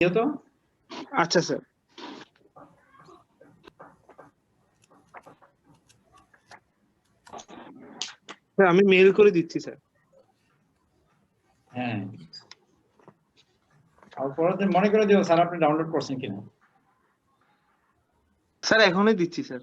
তো আচ্ছা স্যার আমি মেইল করে দিচ্ছি স্যার হ্যাঁ আর পরে মনে করে দিও স্যার আপনি ডাউনলোড করছেন কিনা স্যার এখনই দিচ্ছি স্যার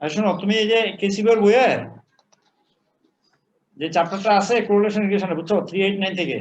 আর শোনো তুমি এই যে কেসিবির বইয়ে যে চ্যাপ্টারটা আছে কোরিলেশন রিলেশন বুঝছো 389 থেকে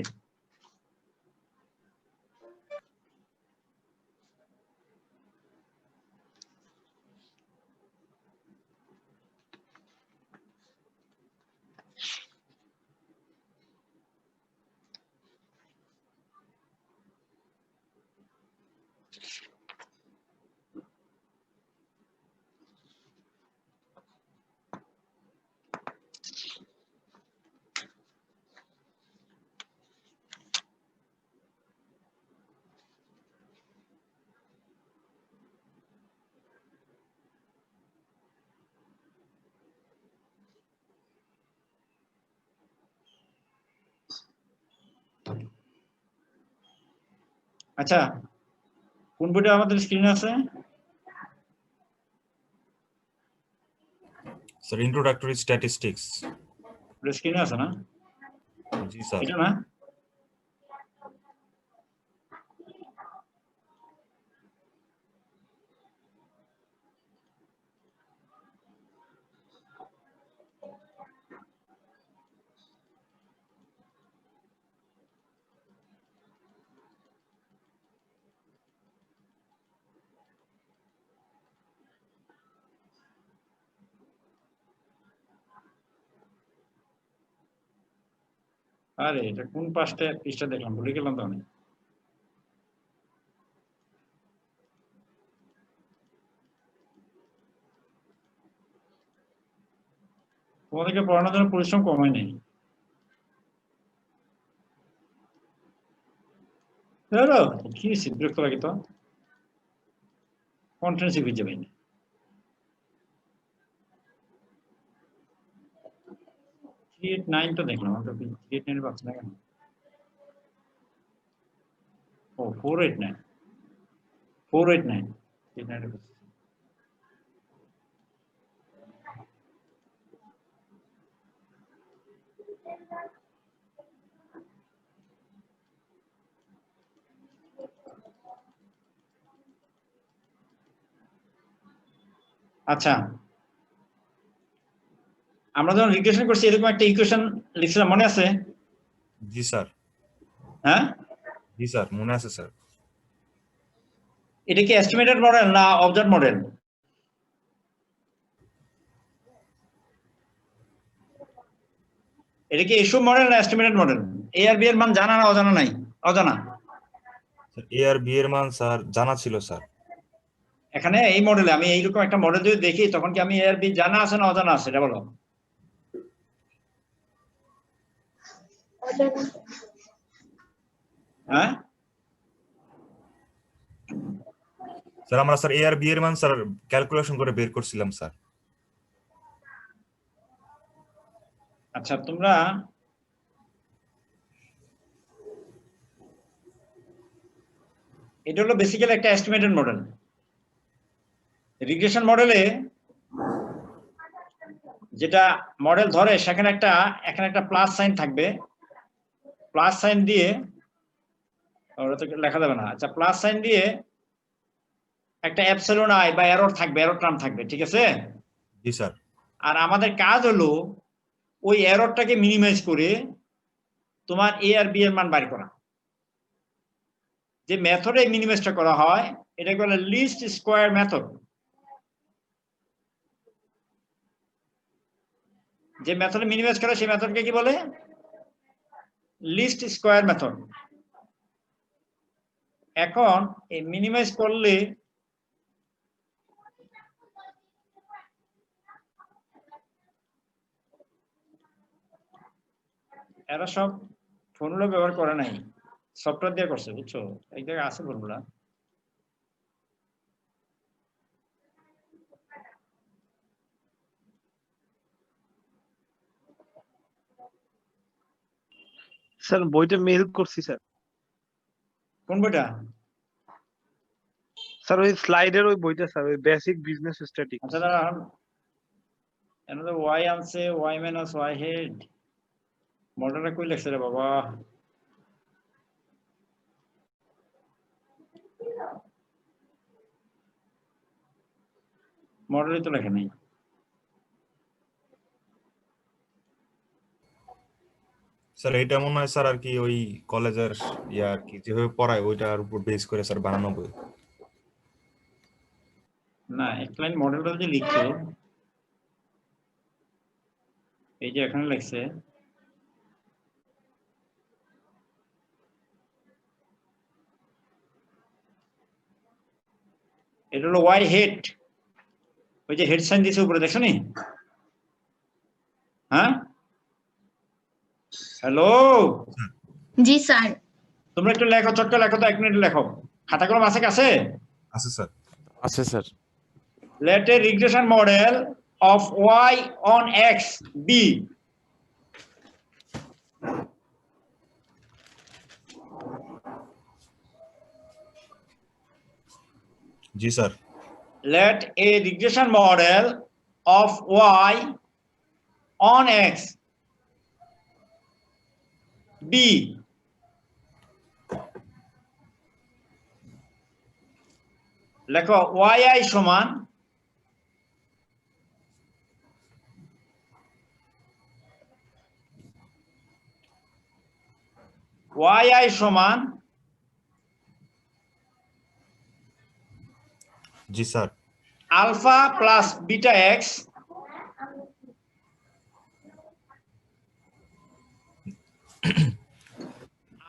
আচ্ছা কোন বইটা আমাদের স্ক্রিনে আছে স্যার ইন্ট্রোডাক্টরি স্ট্যাটিস্টিক্স স্ক্রিনে আছে না জি স্যার এটা না আরে এটা কোন পৃষ্ঠা দেখলাম ভুলে গেলাম তো আমি তোমাদেরকে পড়ানোর জন্য পরিশ্রম কমায় নেই কি বিরক্ত লাগে তো কন্টেন্টসই খুঁজে পাই না নাইন তো দেখলাম আমরা 389 পাচ্ছি না কেন ও 489 489 389 আচ্ছা আমরা যখন রিগ্রেশন করছি এরকম একটা ইকুয়েশন লিখছিলাম মনে আছে জি স্যার হ্যাঁ জি স্যার মনে আছে স্যার এটা কি এস্টিমেটেড মডেল না অবজার্ভ মডেল এটা কি ইস্যু মডেল না এস্টিমেটেড মডেল এ আর বি এর মান জানা না অজানা নাই অজানা এ আর বি এর মান স্যার জানা ছিল স্যার এখানে এই মডেলে আমি এইরকম একটা মডেল যদি দেখি তখন কি আমি এ আর বি জানা আছে না অজানা আছে এটা বলো হ্যাঁ স্যার আমরা স্যার এ আর বি এর মান স্যার ক্যালকুলেশন করে বের করছিলাম স্যার আচ্ছা তোমরা এটা হলো বেসিক্যালি একটা এস্টিমেটেড মডেল রিগ্রেশন মডেলে যেটা মডেল ধরে সেখানে এখানে একটা প্লাস সাইন থাকবে প্লাস সাইন দিয়ে ওটা তো লেখা যাবে না আচ্ছা প্লাস সাইন দিয়ে একটা এপসিলন আই বা এরর থাকবে এরর টার্ম থাকবে ঠিক আছে জি স্যার আর আমাদের কাজ হলো ওই এররটাকে মিনিমাইজ করে তোমার এ আর বি এর মান বের করা যে মেথডে মিনিমাইজটা করা হয় এটাকে বলে লিস্ট স্কোয়ার মেথড। যে মেথডে মিনিমাইজ করে সেই মেথডকে কি বলে? Least square method. এখন এই মিনিমাইজ করলে এরা সব ফর্মুলা ব্যবহার করে নাই, সফটওয়্যার দিয়ে করছে, বুঝছো? এক জায়গায় আছে ফর্মুলা। স্যার বইটা মেল করছি স্যার। কোন বইটা? স্যার ওই স্লাইডের ওই বইটা স্যার, ওই বেসিক বিজনেস স্ট্যাটিস্টিক্স। আচ্ছা দাঁড়া, এখানে ওয়াই আনছে, ওয়াই মাইনাস ওয়াই হেড। মডেলটা কই লেখছে রে বাবা? মডেলই তো লেখে নেই। স্যার এটা মনে হয় স্যার আর কি ওই কলেজের ইয়া আর কি যেভাবে পড়ায় ওইটার উপর বেস করে স্যার বানানো বই। না, এক লাইন মডেলটা যে লিখছো, এই যে এখানে লিখছে এটা হলো ওয়াই হেড। ওই যে হেড সাইন দিয়েছে উপরে, দেখছো নি? হ্যাঁ, হ্যালো, জি স্যার। তোমরা একটু লেখো, চট্ট লেখো তো, 1 মিনিট লেখো। খাতা কলম আছে কাছে? আছে স্যার। আছে sir. Let a regression model of y on x be G sir. let a regression model of y on x be লেখো yi সমান yi সমান জি sir. alpha plus beta x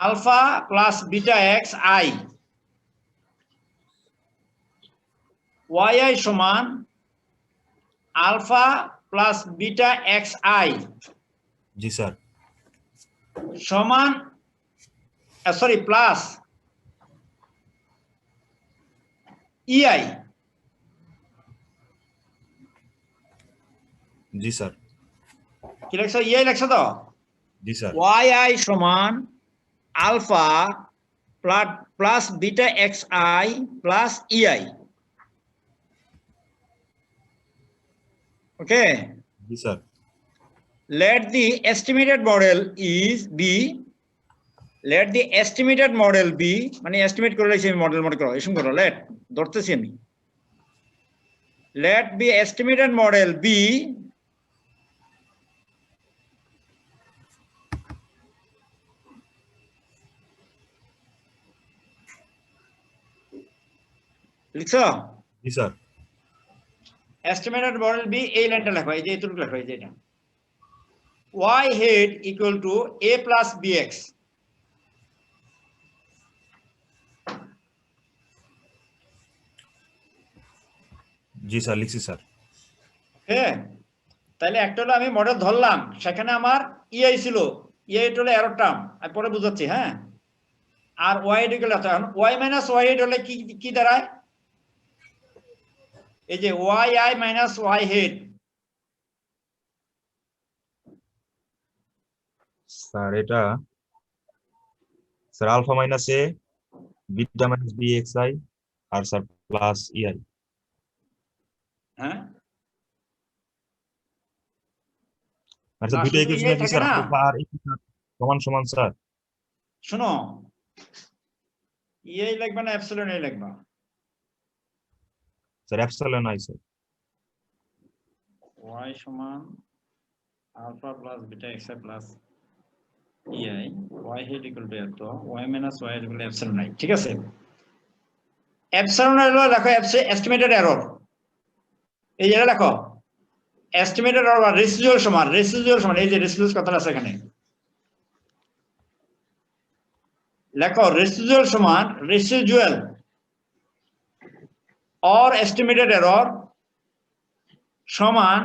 alpha plus beta x I yi সমান alpha plus beta x I জি sir. সমান sorry plus EI। জি sir. কি লেখছো? EI লেখছো তো? জি স্যার। yi সমান alpha plus beta xi plus EI। Okay, জি sir. let the estimated model is be let the estimated model be মানে এস্টিমেট করে রাখছি আমি, মডেল মনে করো, এসম করো, let ধরতেছি আমি, let be estimated model be লিখছো? জি স্যার। estimated model be এই লাইনটা লেখো, এই যে এতটুকু লেখো, এই যে এটা y head equal to a plus bx G sir লিখছি স্যার। হ্যাঁ, তাহলে একটা হলো আমি মডেল ধরলাম, সেখানে আমার ইআই ছিল, ইআই হলো এরর টার্ম, আমি পরে বুঝাচ্ছি। হ্যাঁ, আর ওয়াই হেড ইকুয়াল এখন ওয়াই মাইনাস ওয়াই হেড হলে কি কি দাঁড়ায়? এই যে Y I minus Y hat. Sir এটা sir alpha minus A beta minus B X I আর স্যার প্লাস ইআই। হ্যাঁ, আচ্ছা না, দুইটা শুধু ইকুয়েশন ইআই কি থাকে স্যার না। আলফা আর এক্স সমান সমান স্যার? শোনো, ইআই লিখবা না এপসিলন এ লিখবা? Sir epsilon I sir. Y সমান alpha plus beta X I plus E I, Y hat equal to এত, Y minus Y hat equal to epsilon I. ঠিক আছে, এপসাইলন হলো লেখো এস্টিমেটেড এরর, এই যে লেখো এস্টিমেটেড এরর বা রেসিডুয়াল সমান, এই যে রেসিডুয়াল কথাটা আছে এখানে লেখো রেসিডুয়াল সমান রেসিডুয়াল অর এস্টিমেটেড এরর সমান,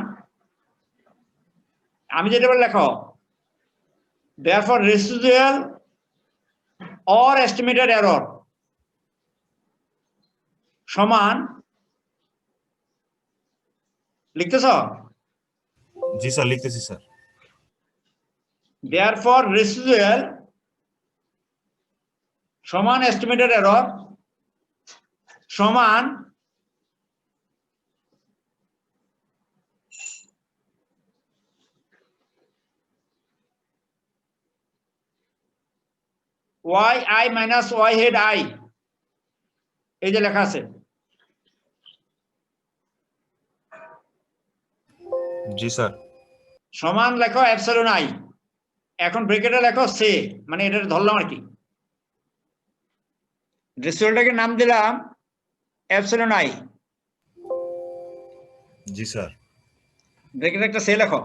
আমি যেটা বলে লেখো therefore residual or estimated error সমান, লিখতেছ? জি স্যার লিখতেছি স্যার। therefore residual সমান estimated error সমান yi minus y head I, এই যে লেখা আছে। জি স্যার। সমান লেখো এপসাইলন I, এখন ব্র্যাকেটে লেখো সে, মানে এটা ধরলাম আর কি, রেসিডুয়ালটাকে নাম দিলাম এপসাইলন I, জি স্যার। ব্র্যাকেটে একটা সে লেখো।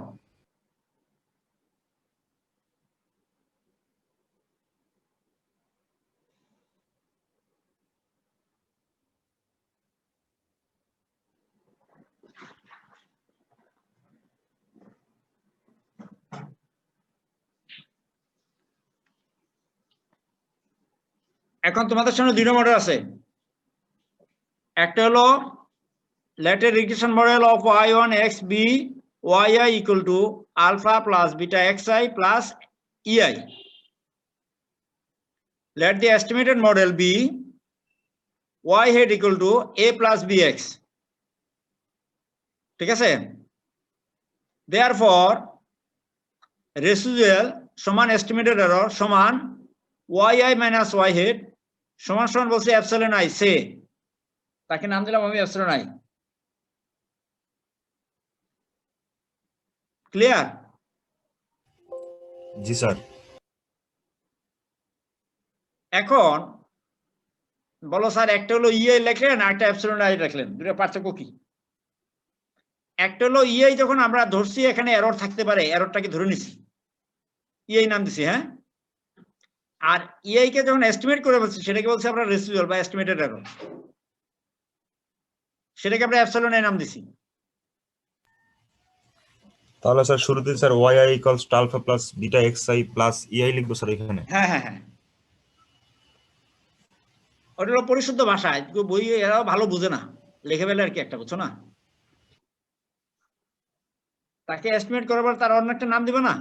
এখন তোমাদের সামনে দুইটা মডেল আছে, একটা হলো লেটের regression model of y1 x b yi equal to alpha plus beta xi plus ei. Let the estimated model be y head equal to a plus bx. ঠিক আছে? Therefore residual সমান estimated error সমান yi minus y head সমান সমান বলছে epsilon I, সে তাকে নাম দিলাম আমি epsilon I। Clear? G sir. এখন বলো স্যার একটা হলো ইআই লিখলেন আর একটা এপসিলন আই লিখলেন, দুটো পার্থক্য কি? একটা হলো ইআই যখন আমরা ধরছি এখানে এরর থাকতে পারে, এররটাকে ধরে নিছি, ইআই নাম দিছি, হ্যাঁ। আর ইআই কে যখন এস্টিমেট করে বলছি সেটাকে বলছি আমরা রেসিডুয়াল বা এস্টিমেটেড এরর, সেটাকে আমরা এপসিলন আই নাম দিছি। তাহলে স্যার শুরুতে sir yi equals to alpha plus beta xi plus ei লিখবো স্যার এখানে। হ্যাঁ হ্যাঁ হ্যাঁ, ওটা হলো পরিশুদ্ধ ভাষা, বই এরাও ভালো বুঝে না, লিখে ফেলে আর কি একটা, বুঝছো না? তাকে এস্টিমেট করার পর তার অন্য একটা নাম দিবে না,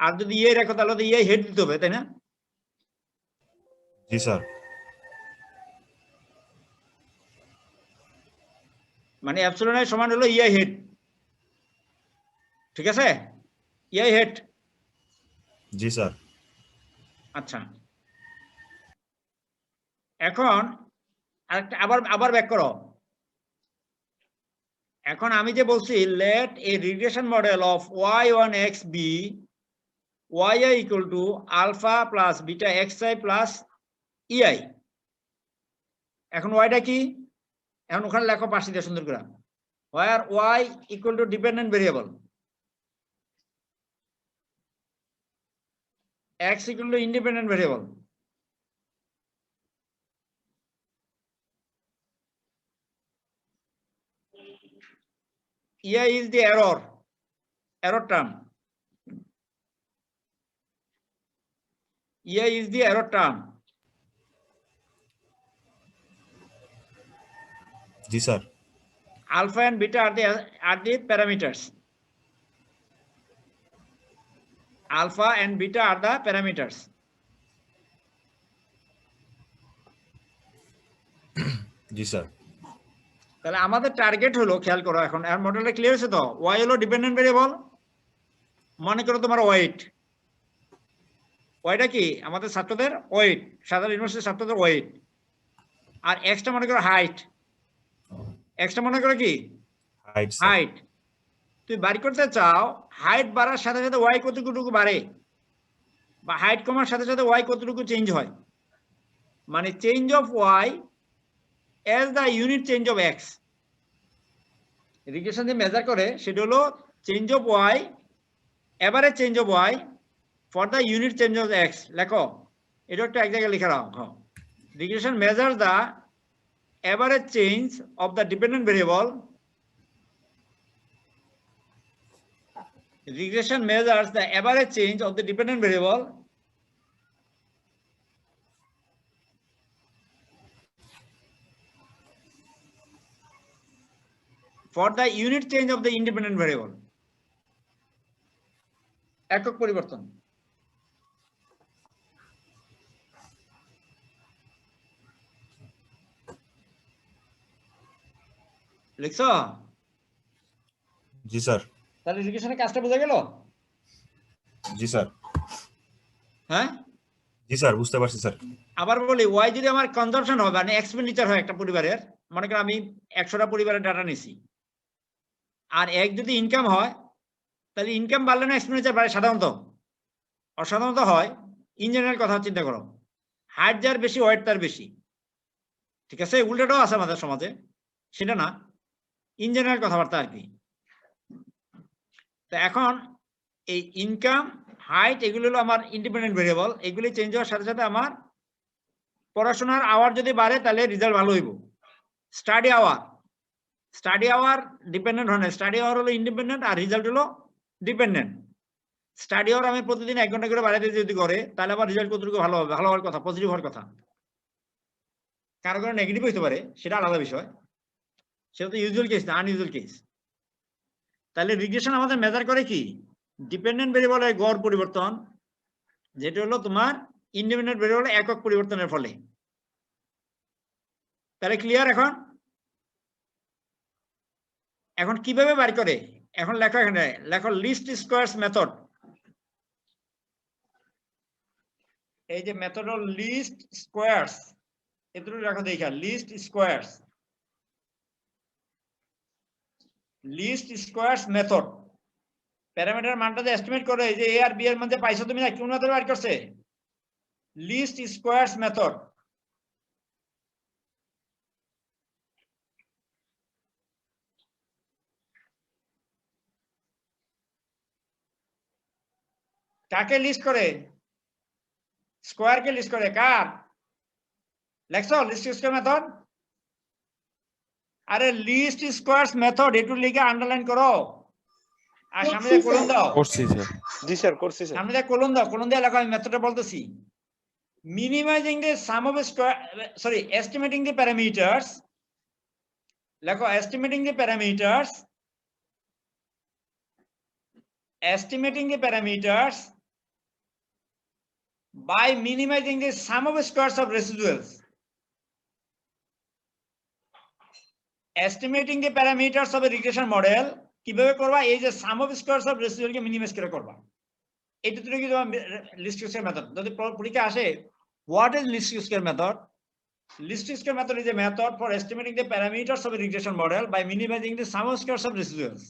আর যদি ইআই রাখো তাহলে তো ইআই হেড দিতে হবে, তাই না? জি স্যার। মানে এপসিলন আই সমান হলো ইআই হেড, ঠিক আছে? ইআই হেড। জি স্যার। আচ্ছা, এখন আরেকটা আবার ব্যাক করো। এখন আমি যে বলছি let a regression model of y1 x b yi equal to alpha plus beta xi plus ei, এখন yটা কি? এখন ওখানে লেখো পাশে দিয়ে সুন্দর করে, where y equal to dependent variable, x equal to independent variable, ei is the error term, ei is the error term. G sir. Alpha and beta are the parameters. Alpha and beta are the parameters. G sir. তাহলে আমাদের target হলো, খেয়াল করো এখন এর মডেলটা clear হয়েছে তো? y হলো ডিপেন্ডেন্ট ভেরিয়েবল, মনে করো তোমার ওয়েট, ওইটা কি আমাদের ছাত্রদের ওয়েট, সাধারণ ইউনিভার্সিটির ছাত্রদের ওয়েট, আর এক্সটা মনে করো হাইট, এক্সটা মনে করো কি হাইট। তুই বাড়ি করতে চাও হাইট বাড়ার সাথে সাথে ওয়াই কতটুকু বাড়ে, বা হাইট কমার সাথে সাথে ওয়াই কতটুকু চেঞ্জ হয়, মানে change of Y as the unit change of x regression যে মেজার করে সেটা হলো change of Y average change of Y for the unit change of X লেখো এটা একটা এক জায়গায় লিখে রাখো regression measure the average change of the dependent variable regression measures the average change of the dependent variable for the unit change of the independent variable একক পরিবর্তন লিখছো জি স্যার। তাহলে রিগ্রেশনের কাজটা বোঝা গেল জি স্যার। হ্যাঁ জি স্যার, বুঝতে পারছি স্যার। আবার বলি ওয়াই যদি আমার কনজাম্পশন হয় মানে এক্সপেন্ডিচার হয় একটা পরিবারের মনে করেন আমি 100টা পরিবারের ডাটা নিছি আর এক যদি ইনকাম হয় তাহলে ইনকাম বাড়লে না এক্সপেন্ডিচার বাড়ে সাধারণত অসাধারণত হয় ইন জেনারেল কথা চিন্তা করো হাইট যার বেশি ওয়েট তার বেশি ঠিক আছে উল্টাটাও আছে আমাদের সমাজে সেটা না ইন জেনারেল কথাবার্তা আর কি তো এখন এই ইনকাম হাইট এগুলো হলো আমার ইন্ডিপেন্ডেন্ট ভেরিয়েবল এগুলি চেঞ্জ হওয়ার সাথে সাথে আমার পড়াশোনার আওয়ার যদি বাড়ে তাহলে রেজাল্ট ভালো হইব স্টাডি আওয়ার ডিপেন্ডেন্ট হয় না স্টাডি আওয়ার হলো ইন্ডিপেন্ডেন্ট আর রেজাল্ট হলো ডিপেন্ডেন্ট স্টাডি আওয়ার আমি প্রতিদিন 1 ঘন্টা করে বাড়াতে যদি করে তাহলে আবার রেজাল্ট কতটুকু ভালো হবে ভালো হওয়ার কথা পজিটিভ হওয়ার কথা কারো কারো নেগেটিভ হইতে পারে সেটা আলাদা বিষয় সেটা তো ইউজুয়াল কেস না আনইউজুয়াল কেস তাহলে রিগ্রেশন আমাদের মেজার করে কি ডিপেন্ডেন্ট ভেরিয়েবলের গড় পরিবর্তন যেটা হলো তোমার ইন্ডিপেন্ডেন্ট ভেরিয়েবলের একক পরিবর্তনের ফলে তাহলে ক্লিয়ার এখন কিভাবে বার করে এখন লেখো এখানে লেখো লিস্ট স্কোয়ারস মেথড এই যে মেথড হল লিস্ট স্কোয়ারস এতটুকু রাখো দেখা লিস্ট স্কোয়ারস মেথড প্যারামিটার মানটা যে এস্টিমেট করে এই যে এ আর বি এর মধ্যে পাইছো তুমি না কোন মেথড বার করছে লিস্ট স্কোয়ারস মেথড কাকে লিস্ট করে স্কোয়ার কে লিস্ট করে কার লেখছো লিস্ট স্কোয়ার মেথড আরে লিস্ট স্কোয়ারস মেথড একটু লিখে আন্ডারলাইন করো আর সামনে দিয়ে কলম দাও করছি স্যার। জি স্যার করছি স্যার। সামনে দিয়ে কলম দাও কলম দিয়ে লেখো আমি মেথডটা বলতেছি minimising the some of square sorry estimating the parameters লেখো estimating the parameters by minimizing the sum of squares of residuals estimating the parameters of a regression model কিভাবে করবা এই যে sum of squares of residual কে minimize করে করবা এটা তুমি কি তোমার লিস্ট স্কয়ার মেথড যদি পরীক্ষা আসে what is least square method least square method is a method for estimating the parameters of a regression model by minimizing the sum of squares of residuals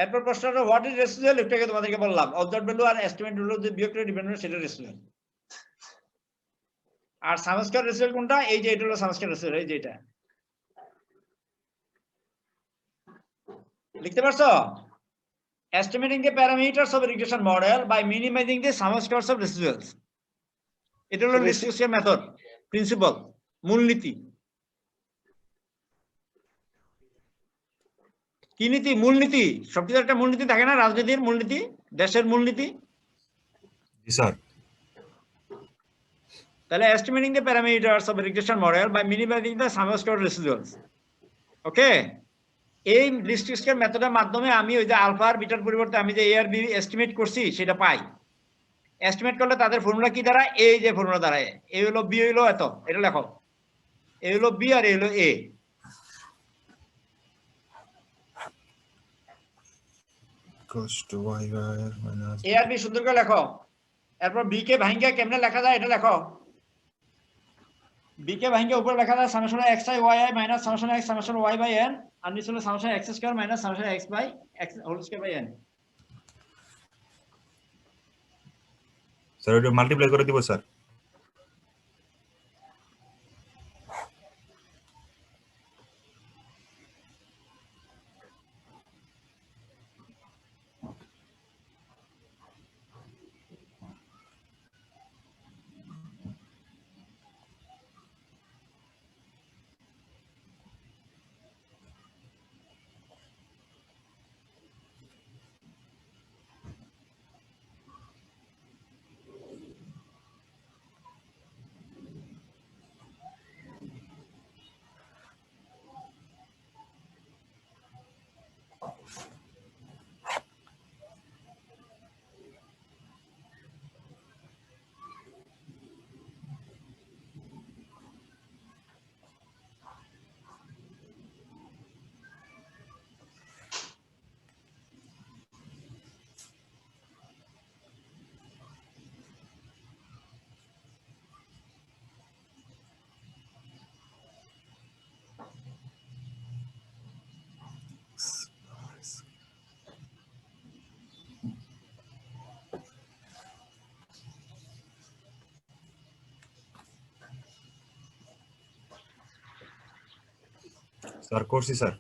এরপর প্রশ্ন হলো হোয়াট ইজ রেসিডুয়াল এটাকে তোমাদেরকে বললাম observe value আর estimate value যে বিয়োগ করে dependent সেটা রেসিডুয়াল আর সাম স্কয়ার রেসিডুয়াল কোনটা এই যে এটা হলো সাম স্কয়ার রেসিডুয়াল এই যে এটা লিখতে পারছো estimating the parameters of a regression model by minimizing the sum squares of residuals এটা হলো লিস্ট স্কয়ার মেথড প্রিন্সিপাল মূলনীতি কি নীতি মূলনীতি সবকিছু একটা মূলনীতি থাকে না রাজনীতির মূলনীতি দেশের মূলনীতি জি স্যার তাহলে estimating the parameters of a regression model by minimizing the sum squared residuals ওকে এই লিস্ট স্কয়ার মেথডের মাধ্যমে আমি ওই যে আলফা আর বিটার পরিবর্তে আমি যে এ আর বি এস্টিমেট করছি সেটা পাই এস্টিমেট করলে তাদের ফর্মুলা কি দাঁড়ায় এই যে ফর্মুলা দাঁড়ায় এ হলো বি হলো এত এটা লেখো এ হলো বি আর এ হলো A equals to y minus A আর বি সুন্দর করে লেখো এরপর বি কে ভাঙিয়ে কেমনে লেখা যায় এটা লেখো বি কে ভাঙিয়ে উপরে লেখা যায় summation xi yi minus summation x summation y by n আর নিচে হলো summation x square minus summation x by x whole square by n sir এটা মাল্টিপ্লাই করে দিব স্যার স্যার করছি স্যার।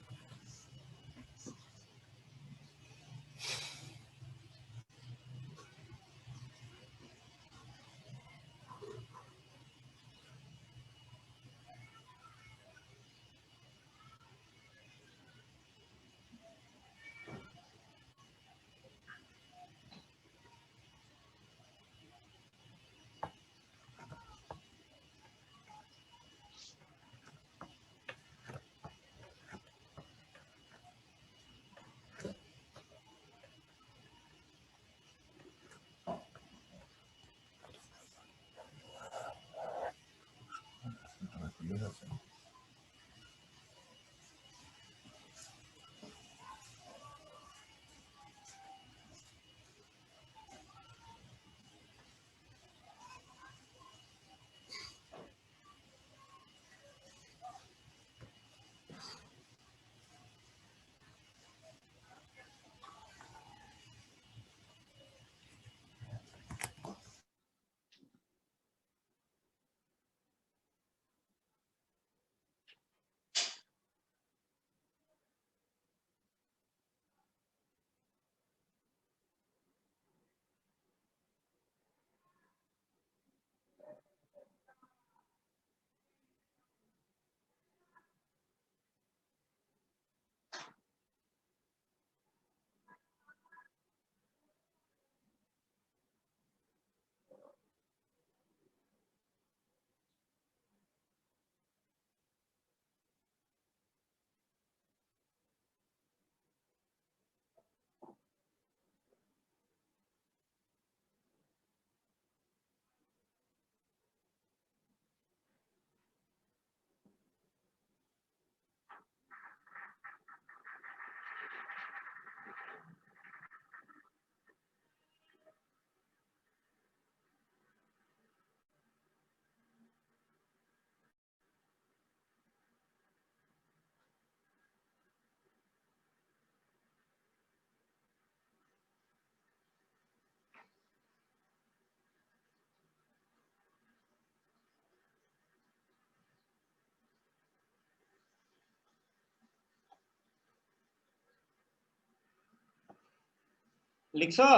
লিখছো?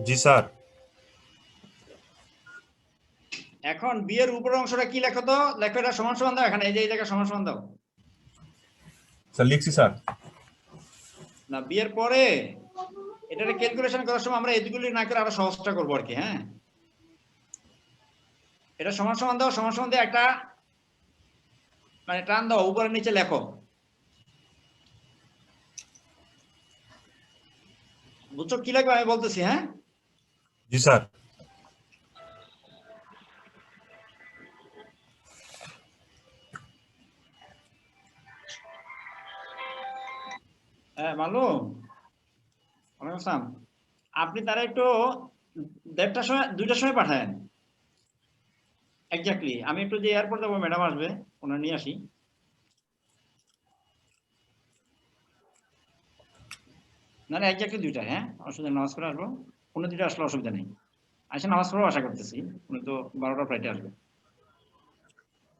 জি স্যার। এখন বি এর উপরের অংশটা কি লেখো তো? লেখো এটা সমান সমান দাও, এখানে এই যে এই জায়গায় সমান সমান দাও। স্যার লিখছি স্যার। না, বি এর পরে এটারে ক্যালকুলেশন করার সময় আমরা এদিকগুলি না করে আরো সহজটা করবো আর কি। হ্যাঁ, এটা সমান সমান দাও, সমান সমান দিয়ে একটা মানে টান দাও, উপরে নিচে লেখো। বুঝছো কি লাগবে আমি বলতেছি? হ্যাঁ, জি স্যার। হ্যাঁ মালুম, ওয়ালাইকুম আসসালাম। আপনি তারা একটু 1:30টার সময় 2টার সময় পাঠায়েন এক্স্যাক্টলি। আমি একটু যে এয়ারপোর্ট যাবো, ম্যাডাম আসবে, ওনার নিয়ে আসি। না না, এক্স্যাক্টলি 2টা। হ্যাঁ, অসুবিধা, নামাজ পড়ে আসবো। 2:15 আসলে অসুবিধা নেই। আচ্ছা, নামাজ পড়েও আশা করতেছি। উনি তো 12টা ফ্লাইটে আসবে।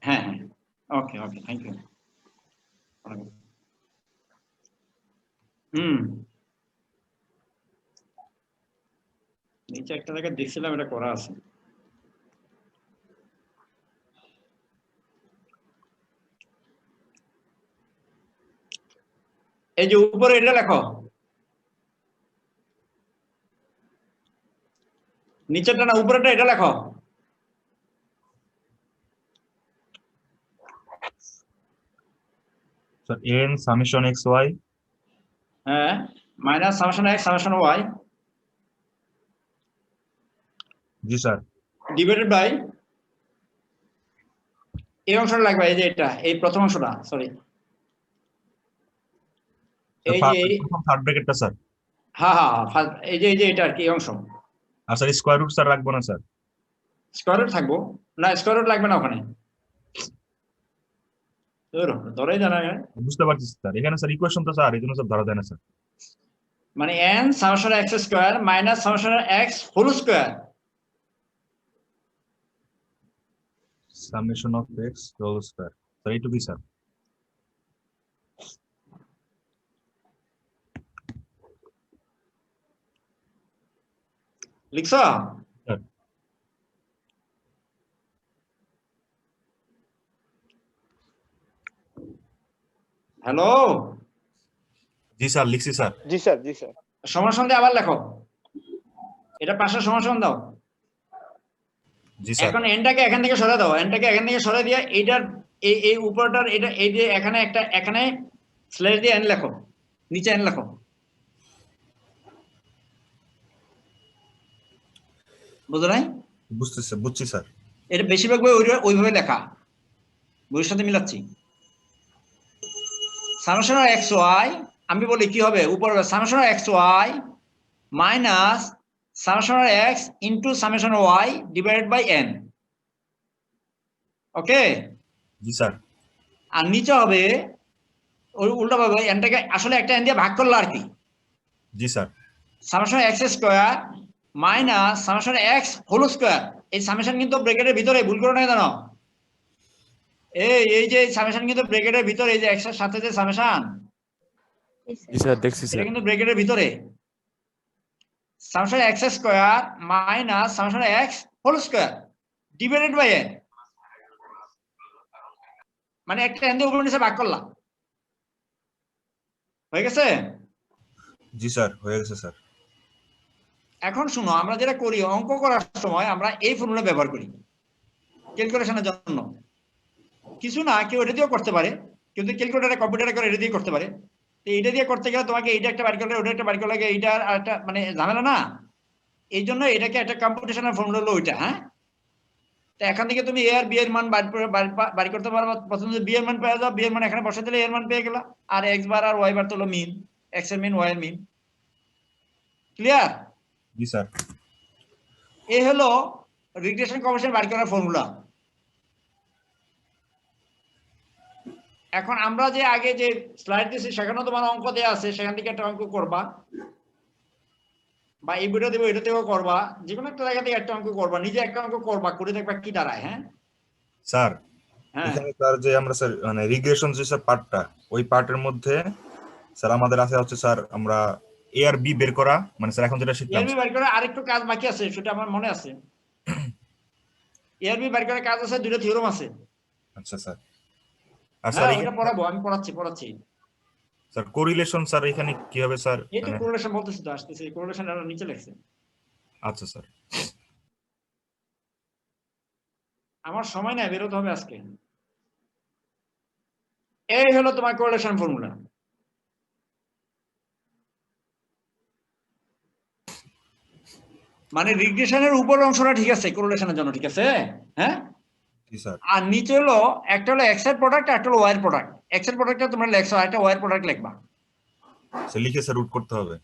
হ্যাঁ হ্যাঁ, ওকে ওকে, থ্যাংক ইউ। হুম, নিচে একটা জায়গায় দেখছিলাম এটা করা আছে। এই যে উপরে এটা লেখো, নিচেরটা না উপরেটা, এটা লেখো। Sir N summation X Y. হ্যাঁ, minus summation X summation Y জি স্যার। ডিভাইডেড বাই এই অংশটা লাগবে, এই যে এটা, এই প্রথম অংশটা, সরি এই যে প্রথম থার্ড ব্র্যাকেটটা স্যার। হ্যাঁ হ্যাঁ হ্যাঁ, এই যে এটা আর কি, এই অংশ। আর স্যার স্কয়ার রুট স্যার রাখবো না স্যার? স্কয়ার রুট থাকবো না, স্কয়ার রুট লাগবে না ওখানে। ধরেই জানা যায়। বুঝতে পারছি স্যার, এখানে স্যার ইকুয়েশন তো স্যার এই জন্য স্যার ধরা দেয় না স্যার। মানে n summation X square minus summation X whole square. Summation of X whole square sir এইটুকুই স্যার। লিখছ? স্যার হ্যালো, জি স্যার লিখছি স্যার। জি স্যার, জি স্যার। সমাধান দিয়ে আবার লেখো, এটা পাশে সমাধান দাও। জি স্যার। এখন এনটাকে এখান থেকে সরে দাও, এনটাকে এখান থেকে সরে দিয়ে এইটার এই উপরটার এটা এই যে এখানে একটা এখানে স্ল্যাশ দিয়ে এন লেখো, নিচে এন লেখো। বুঝো নাই? বুঝছি স্যার। এটা বেশিরভাগ বই ওইভাবে লেখা, বইয়ের সাথে মিলাচ্ছি। সামেশন অফ এক্স ওয়াই, আমি বলি কি হবে, উপর summation of X Y minus summation of X into summation of Y divided by N. Okay? জি স্যার। আর নিচে হবে ওই উল্টা ভাবে এনটাকে আসলে একটা এন দিয়ে ভাগ করলো আর কি। জি sir. Summation X square minus summation X whole square. এই সামেশন কিন্তু ব্র্যাকেটের ভিতরে, ভুল করো না জানো, এই যে সামেশন কিন্তু ব্র্যাকেটের ভিতরে, এই যে এক্স এর সাথে যে সামেশন, জি স্যার দেখছি এটা স্যার। কিন্তু ব্র্যাকেটের ভিতরে। Summation X square minus summation X whole square divided by N, মানে একটা এন দিয়ে উপর নিচে ভাগ করলাম। হয়ে গেছে? জি স্যার হয়ে গেছে স্যার। এখন শুনো, আমরা যেটা করি অঙ্ক করার সময় আমরা এই ফর্মুলা ব্যবহার করি ক্যালকুলেশনের জন্য। কিছু না, কেউ এটা দিয়েও করতে পারে, কিন্তু ক্যালকুলেটরে কম্পিউটারে করে এটা দিয়ে করতে পারে। তো এটা দিয়ে করতে গেলে তোমাকে এইটা একটা বাড়ি করলে ওটা একটা বাড়ি করলে এইটা আর একটা মানে ঝামেলা না। এই জন্য এটাকে একটা কম্পিউটেশনাল ফর্মুলা হলো ওইটা। হ্যাঁ, তো এখান থেকে তুমি এ আর বি এর মান বাড়ি করতে পারো। প্রথমে বি এর মান পেয়ে যাও, বি এর মান এখানে বসে দিলে এর মান পেয়ে গেলা। আর এক্স বার আর ওয়াই বার তো হলো মিন, এক্স এর মিন ওয়াই এর মিন। ক্লিয়ার? জি স্যার। এই হলো রিগ্রেশন কোএফিসিয়েন্ট বাড়ি করার ফর্মুলা। এখন আমরা যে আগে যে স্লাইড দিয়েছি সেখানেও তোমার অঙ্ক দেওয়া আছে, সেখান থেকে একটা অঙ্ক করবা, বা এই ভিডিও দেবো এটাতেও করবা, যে কোনো একটা জায়গা থেকে একটা অঙ্ক করবা, নিজে একটা অঙ্ক করবা, করে দেখবা কি দাঁড়ায়। হ্যাঁ স্যার হ্যাঁ, এখানে স্যার যে আমরা স্যার মানে রিগ্রেশন যে স্যার পার্টটা, ওই পার্টের মধ্যে স্যার আমাদের আছে হচ্ছে স্যার আমরা এ আর বি বের করা, মানে স্যার এখন যেটা শিখলাম। এআরবি বের করে আরেকটু কাজ বাকি আছে, সেটা আমার মনে আছে। এআরবি বের করে কাজ আছে, দুটো থিওরাম আছে। আচ্ছা স্যার। আর স্যার ওটা পড়াবো, আমি পড়াচ্ছি। স্যার কোরিলেশন স্যার এখানে কি হবে স্যার? এই তো কোরিলেশন বলতেছি, তো আসতেছে, কোরিলেশন আর নিচে লেখছে। আচ্ছা স্যার। আমার সময় নাই, বেরোতে হবে আজকে। এই হলো তোমার কোরিলেশন ফর্মুলা। মানে রিগ্রেশনের উপর অংশটা ঠিক আছে কোরিলেশনের জন্য, ঠিক আছে? হ্যাঁ, জি স্যার। আর নিচে হলো একটা হলো এক্স এর প্রোডাক্ট, একটা হলো ওয়াই এর প্রোডাক্ট। এক্স এর প্রোডাক্টটা তোমরা লেখছো, আর একটা ওয়াই এর প্রোডাক্ট লিখবা। স্যার লিখে স্যার রুট করতে হবে।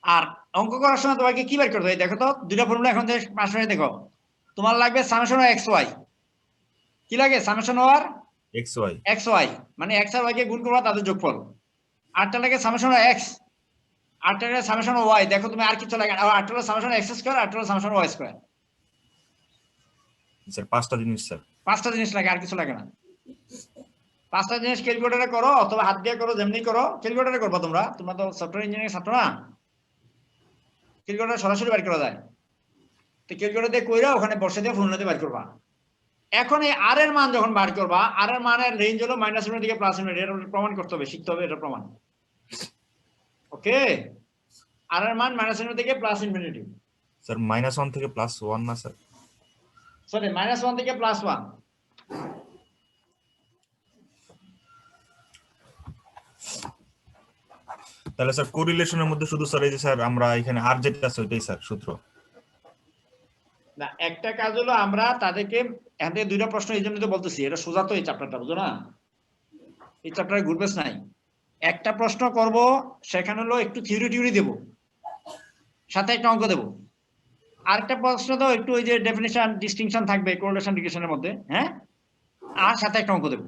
আর অঙ্ক করার সময় তোমাকে কি বের করতে হবে দেখো তো, দুইটা ফর্মুলা এখন পাশ হয়ে দেখো। তোমার লাগবে সামেশন এক্স ওয়াই, কি লাগে সামেশন ওয়ার এক্স ওয়াই। এক্স ওয়াই মানে এক্স আর ওয়াই কে গুণ করবা, তাদের যোগফল। আরটা লাগে সামেশন এক্স, আরটা লাগে সামেশন ওয়াই। দেখো তুমি আর কিছু লাগে, আর আরটা হলো সামেশন এক্স স্কয়ার, আরটা হলো সামেশন ওয়াই স্কয়ার। স্যার পাঁচটা জিনিস স্যার। পাঁচটা জিনিস লাগে, আর কিছু লাগে না। পাঁচটা জিনিস ক্যালকুলেটরে করো অথবা হাত দিয়ে করো, যেমনি করো। ক্যালকুলেটরে করবা, তোমরা তো সফটওয়্যার ইঞ্জিনিয়ারিং ছাত্র না, ক্যালকুলেটর সরাসরি বের করা যায়। তো ক্যালকুলেটর দিয়ে কইরা ওখানে বসে দিয়ে ফর্মুলা দিয়ে বের করবা। এখন এই আর এর মান যখন বার করবা, আর এর মানের রেঞ্জ হলো -1 থেকে +1, এটা প্রমাণ করতে হবে, শিখতে হবে এটা প্রমাণ। ওকে, আর এর মান -1 থেকে +∞। স্যার -1 থেকে +1 না স্যার? সরি, -1 থেকে +1। তাহলে স্যার কোরিলেশনের মধ্যে শুধু স্যার এই যে স্যার আমরা এখানে আর যেটা আছে ওইটাই স্যার সূত্র। না, একটা কাজ হলো আমরা তাদেরকে এখান থেকে দুইটা প্রশ্ন, এই জন্য তো বলতেছি এটা সোজা তো এই চ্যাপ্টারটা, বুঝো না? এই চ্যাপ্টারে ঘুরবেস নাই। একটা প্রশ্ন করব, সেখানে হলো একটু থিওরি দেব, সাথে একটা অঙ্ক দেব। আরেকটা প্রশ্ন তো একটু ওই যে ডেফিনিশন ডিস্টিংশন থাকবে কোরিলেশন রিগ্রেশনের মধ্যে। হ্যাঁ, আর সাথে একটা অঙ্ক দেব।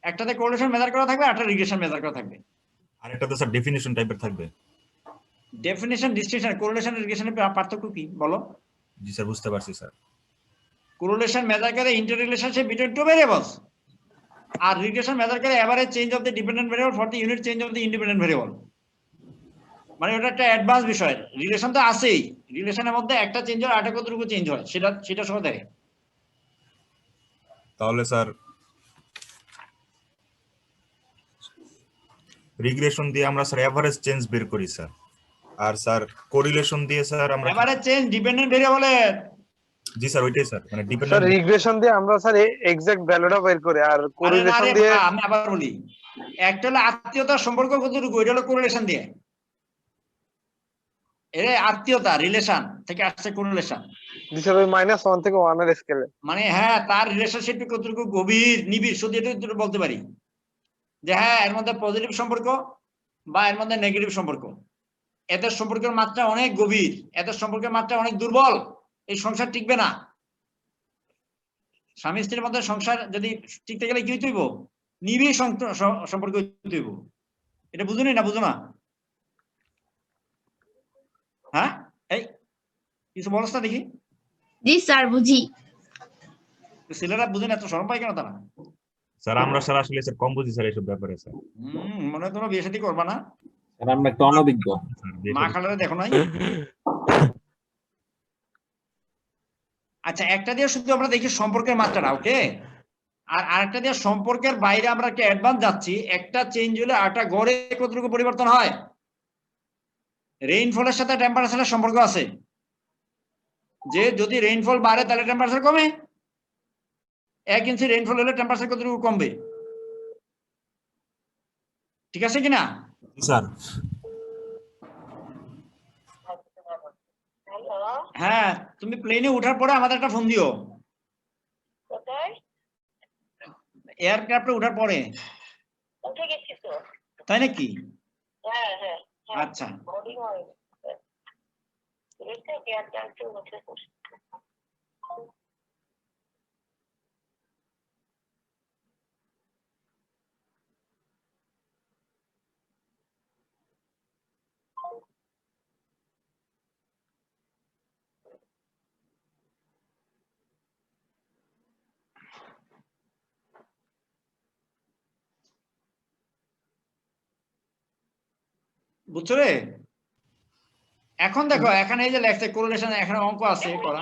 একটাতে কোরিলেশন মেজার করা থাকবে, একটা রিগ্রেশন মেজার করা থাকবে। আরেকটা তো স্যার ডেফিনিশন টাইপের থাকবে। ডেফিনিশন ডিস্টিংশন কোরিলেশন রিগ্রেশনের পার্থক্য কি বলো? জি স্যার বুঝতে পারছি স্যার। correlation measure করে interrelationship between two variables আর regression measure করে average change of the dependent variable for the unit change of the independent variable মানে ওটা একটা অ্যাডভান্স বিষয় রিলেশন তো আছেই রিলেশনের মধ্যে একটা চেঞ্জ হয় আরেকটা কতটুকু চেঞ্জ হয় সেটা সহ দেখে তাহলে স্যার রিগ্রেশন দিয়ে আমরা স্যার এভারেজ চেঞ্জ বের করি স্যার আর স্যার কোরিলেশন দিয়ে স্যার আমরা এভারেজ চেঞ্জ ডিপেন্ডেন্ট ভেরিয়েবলের জি স্যার ওইটাই স্যার মানে স্যার ডিপেন্ডেন্ট রিগ্রেশন দিয়ে আমরা স্যার এক্সাক্ট ভ্যালুটা বের করি আর কোরিলেশন দিয়ে আমি আবার বলি একটা হলো আত্মীয়তার সম্পর্ক কতটুকু এটা হলো কোরিলেশন দিয়ে এর আত্মীয়তা রিলেশন থেকে আসছে কোরিলেশন দিছে ওই -1 থেকে 1 এর স্কেলে মানে হ্যাঁ তার রিলেশনশিপ কতটুকু গভীর নিবিড় শুধু এটা বলতে পারি যে হ্যাঁ এর মধ্যে পজিটিভ সম্পর্ক বা এর মধ্যে নেগেটিভ সম্পর্ক এদের সম্পর্কের মাত্রা অনেক গভীর এদের সম্পর্কের মাত্রা অনেক দুর্বল এই সংসার টিকবে না স্বামী স্ত্রীর মধ্যে সংসার যদি টিকতে গেলে কি হইতে হইব নিবিড় সম্পর্ক হইতে হইব এটা বুঝুনি না বুঝো না হ্যাঁ এই কিছু বলছ না দেখি জি স্যার বুঝি ছেলেরা বুঝে না এত শরম পায় কেন তারা স্যার আমরা স্যার আসলে স্যার কম বুঝি স্যার এইসব ব্যাপারে স্যার মনে হয় তোমরা বিয়ে শাদী করবা না স্যার আমরা একটু অনভিজ্ঞ মা খালারে দেখো নাই আচ্ছা একটা দিয়ে শুধু আমরা দেখি সম্পর্কের মাত্রাটা ওকে আর আরেকটা দিয়ে সম্পর্কের বাইরে আমরা একটা অ্যাডভান্স যাচ্ছি একটা চেঞ্জ হলে আরেকটা গড়ে কতটুকু পরিবর্তন হয় রেইনফলের সাথে টেম্পারেচারের সম্পর্ক আছে যে যদি রেইনফল বাড়ে তাহলে টেম্পারেচার কমে 1 ইঞ্চি রেইনফল হলে টেম্পারেচার কতটুকু কমবে ঠিক আছে কিনা স্যার হ্যাঁ তুমি প্লেনে ওঠার পরে আমাদের একটা ফোন দিও এয়ারক্রাফটে ওঠার পরে উঠে গেছি তো তাই নাকি হ্যাঁ হ্যাঁ আচ্ছা বোর্ডিং হয় এটা এয়ারক্রাফট উঠে পড়ছে বুঝছো রে এখন দেখো এখানে এই যে লেখছে কোরিলেশন এখানে অঙ্ক আছে করা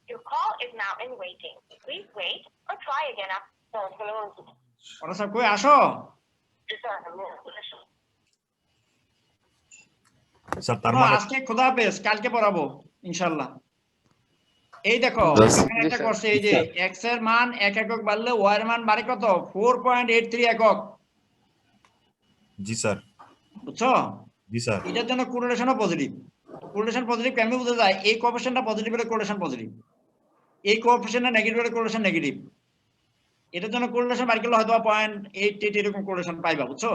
Your call is now in waiting. Please wait or try again after. ওরা সব কই আসো স্যার তার মানে আজকে খোদা হাফেজ কালকে পড়াবো ইনশাআল্লাহ এই দেখো এখানে একটা করছে এই যে x এর মান 1 একক বাড়লে y এর মান বাড়ে কত 4.83 একক জি স্যার বুঝছো জি স্যার এটার জন্য কোরিলেশনও পজিটিভ কোরিলেশন পজিটিভ কেমনে বোঝা যায় এই কোএফিশিয়েন্টটা পজিটিভ হলে কোরিলেশন পজিটিভ এই কোএফিশিয়েন্টটা নেগেটিভ হলে কোরিলেশন নেগেটিভ এটার জন্য কোরিলেশন বাড়ি গেলে হয়তো 0.88 এরকম কোরিলেশন পাইবা বুঝছো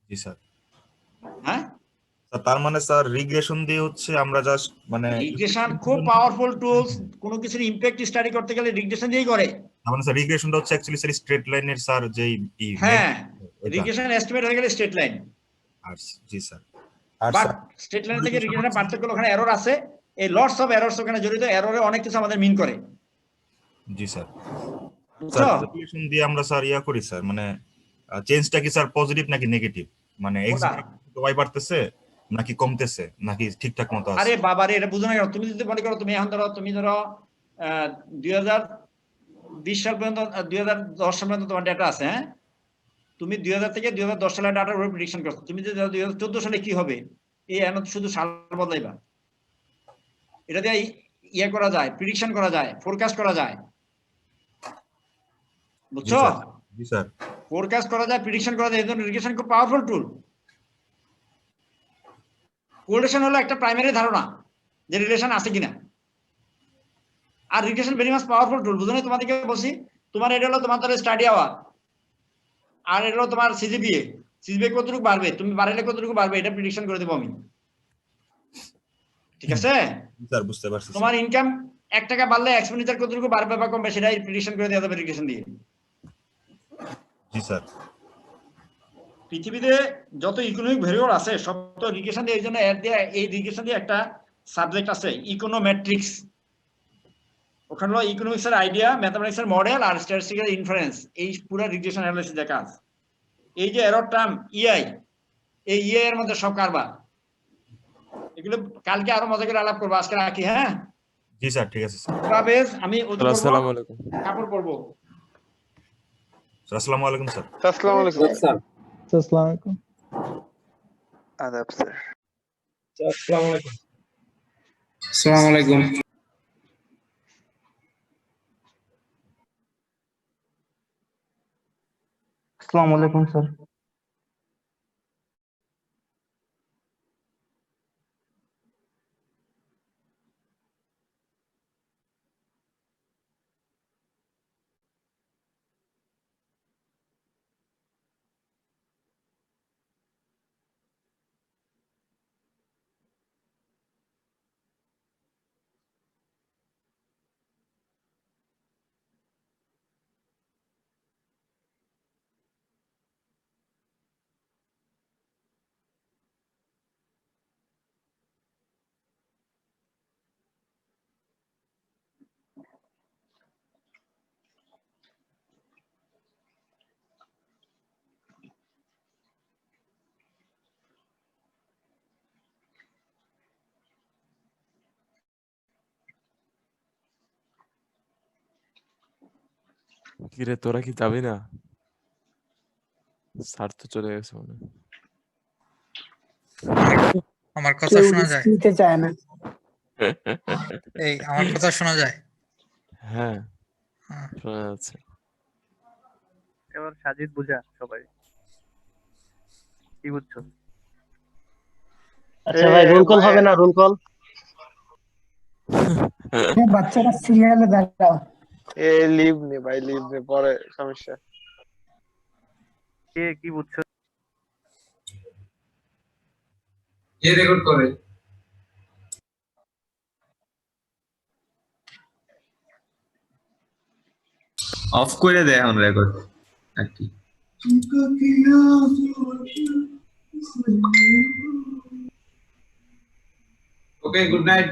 জি স্যার হ্যাঁ তার মানে স্যার রিগ্রেশন দিয়ে হচ্ছে আমরা জাস্ট মানে রিগ্রেশন খুব পাওয়ারফুল টুলস কোনো কিছুর ইমপ্যাক্ট স্টাডি করতে গেলে রিগ্রেশন দিয়েই করে তার মানে স্যার রিগ্রেশনটা হচ্ছে অ্যাকচুয়ালি স্যার স্ট্রেট লাইনের স্যার যেই হ্যাঁ রিগ্রেশন এস্টিমেট হয়ে গেলে স্ট্রেট লাইন আর জি স্যার আর বাট স্যার স্ট্রেট লাইন থেকে রিগ্রেশনের পার্থক্য হলো ওখানে এরর আছে এই লটস অফ এররস ওখানে জড়িত এররে অনেক কিছু আমাদের মিন করে জি স্যার বুঝছো স্যার রিগ্রেশন দিয়ে আমরা স্যার ইয়া করি স্যার মানে চেঞ্জটা কি স্যার পজিটিভ নাকি নেগেটিভ মানে x y বাড়তেছে নাকি কমতেছে নাকি ঠিকঠাক মতো আছে আরে বাবা রে এটা বুঝো না কেন তুমি যদি মনে করো তুমি এখন ধরো 2020 সাল পর্যন্ত 2010 সাল পর্যন্ত তোমার ডেটা আছে হ্যাঁ তুমি 2000 থেকে 2010 সালের ডাটার উপর প্রেডিকশন করছো তুমি যদি 2014 সালে কি হবে এই এখন শুধু সাল বদলাইবা এটা দিয়ে ইয়ে করা যায় প্রেডিকশন করা যায় ফোরকাস্ট করা যায় বুঝছো জি স্যার ফোরকাস্ট করা যায় প্রেডিকশন করা যায় এই জন্য রিগ্রেশন খুব পাওয়ারফুল টুল কোরিলেশন হলো একটা প্রাইমারি ধারণা যে রিলেশন আছে কিনা আর regression very much powerful tool বুঝো না তোমাদেরকে বলছি তোমার এটা হলো তোমার তাহলে স্টাডি আওয়ার আর এটা হলো তোমার সিজিপিএ কতটুকু বাড়বে তুমি বাড়াইলে কতটুকু বাড়বে এটা প্রেডিকশন করে দেবো আমি ঠিক আছে স্যার বুঝতে পারছি তোমার ইনকাম 1 টাকা বাড়লে এক্সপেন্ডিচার কতটুকু বাড়বে বা কমবে সেটাই প্রেডিকশন করে দেওয়া যাবে রিগ্রেশন দিয়ে জি স্যার পৃথিবীতে যত ইকোনমিক ভেরিয়েবল আছে সব তো রিগ্রেশন দিয়ে এই জন্য এর দিয়ে এই রিগ্রেশন দিয়ে একটা সাবজেক্ট আছে ইকোনোমেট্রিক্স ওখানে হলো ইকোনমিক্স এর আইডিয়া, ম্যাথমেটিক্স এর মডেল আর স্ট্যাটিস্টিক্যাল ইনফারেন্স, এই পুরো রিগ্রেশন অ্যানালিসিস এর কাজ। এই যে এরর টার্ম ইআই, এই ইআই এর মধ্যে সব কারবার, এগুলো কালকে আরো মজা করে আলাপ করবো, আজকে রাখি। হ্যাঁ জি স্যার, ঠিক আছে স্যার। পারভেজ, আমি ওযু করব, আসসালামু আলাইকুম। কাপড় পরবো। স্যার আসসালামু আলাইকুম স্যার। আসসালামু আলাইকুম স্যার আসসালামু আলাইকুম। আদাব স্যার। আসসালামু আলাইকুম। আসসালামু আলাইকুম। আসসালামু আলাইকুম স্যার। কিরে তোরা কি যাবি না? স্যার তো চলে গেছে মনে হয়। আমার কথা কেউ শোনা রিস্ক যায়? নিতে চায় না। এই আমার কথা শোনা যায়? হ্যাঁ হ্যাঁ। শোনা যাচ্ছে। এবার সাজিদ বুঝা সবাই কি বুঝছো? আচ্ছা ভাই, রোল কল হবে না? রোল কল বাচ্চারা সিরিয়ালে দাঁড়াও। এ লিভ নে ভাই, লিভ নে, পরে সমস্যা। কে কি বুঝছো? কে রেকর্ড করে? অফ করে দেয় এখন রেকর্ড আর কি। ওকে, গুড নাইট।